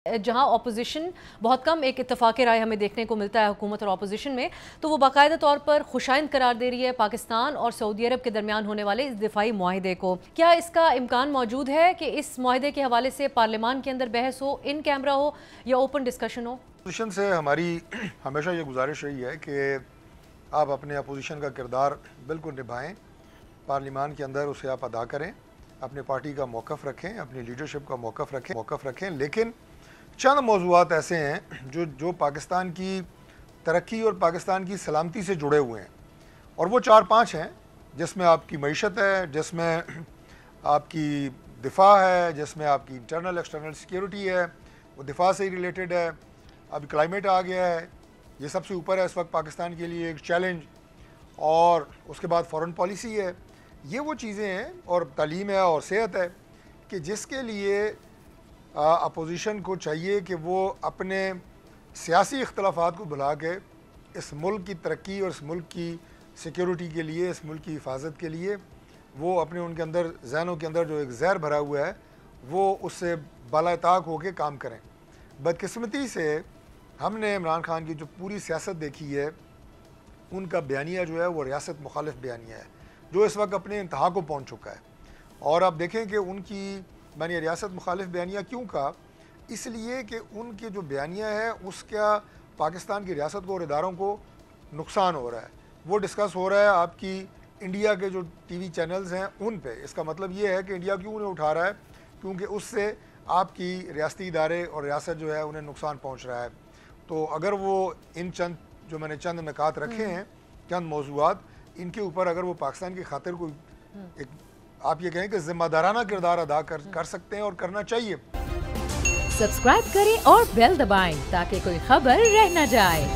جہاں اپوزیشن بہت کم ایک اتفاق رائے ہمیں دیکھنے کو ملتا ہے حکومت اور اپوزیشن میں، تو وہ باقاعدہ طور پر خوشائند قرار دے رہی ہے پاکستان اور سعودی عرب کے درمیان ہونے والے اس دفاعی معاہدے کو۔ کیا اس کا امکان موجود ہے کہ اس معاہدے کے حوالے سے پارلیمان کے اندر بحث ہو، ان کیمرہ ہو یا اوپن ڈسکشن ہو؟ اپوزیشن سے ہماری ہمیشہ یہ گزارش رہی ہے کہ آپ اپنے اپوزیشن کا کردار بالکل نبھائیں، پارلیمان کے اندر اسے آپ ادا کریں، اپنے پارٹی کا موقف رکھیں، اپنی لیڈرشپ کا موقف رکھیں، لیکن چند موضوعات ایسے ہیں جو پاکستان کی ترقی اور پاکستان کی سلامتی سے جڑے ہوئے ہیں، اور وہ 4-5 ہیں جس میں آپ کی معیشت ہے، جس میں آپ کی دفاع ہے، جس میں آپ کی انٹرنل ایکسٹرنل سیکیورٹی ہے، وہ دفاع سے ہی ریلیٹڈ ہے۔ اب کلائمیٹ آ گیا ہے، یہ سب سے اوپر ہے اس وقت پاکستان کے لیے ایک چیلنج، اور اس کے بعد فورن پالیسی ہے۔ یہ وہ چیزیں ہیں، اور تعلیم ہے اور صحت ہے، کہ جس کے لیے اپوزیشن کو چاہیے کہ وہ اپنے سیاسی اختلافات کو بھلا کے اس ملک کی ترقی اور اس ملک کی سیکیورٹی کے لیے، اس ملک کی حفاظت کے لیے وہ اپنے ان کے اندر ذہنوں کے اندر جو ایک زہر بھرا ہوا ہے وہ اس سے بالا طاق ہو کے کام کریں۔ بدقسمتی سے ہم نے عمران خان کی جو پوری سیاست دیکھی ہے، ان کا بیانیہ جو ہے وہ ریاست مخالف بیانیہ ہے، جو اس وقت اپنے انتہا کو پہنچ چکا ہے۔ اور آپ دیکھیں کہ ان کی میں نے ریاست مخالف بیانیہ کیوں کہا، اس لیے کہ ان کے جو بیانیہ ہے اس کا پاکستان کی ریاست کو اور اداروں کو نقصان ہو رہا ہے۔ وہ ڈسکس ہو رہا ہے آپ کی انڈیا کے جو ٹی وی چینلز ہیں ان پہ۔ اس کا مطلب یہ ہے کہ انڈیا کیوں انہیں اٹھا رہا ہے، کیونکہ اس سے آپ کی ریاستی ادارے اور ریاست جو ہے انہیں نقصان پہنچ رہا ہے۔ تو اگر وہ ان جو میں نے چند نکات رکھے ہیں، چند موضوعات، ان کے اوپر اگر وہ پاکستان کی خاطر کوئی ایک آپ یہ کہیں کہ ذمہ دارانہ کردار ادا کر سکتے ہیں اور کرنا چاہیے۔ سبسکرائب کریں اور بیل دبائیں تاکہ کوئی خبر رہ نہ جائے۔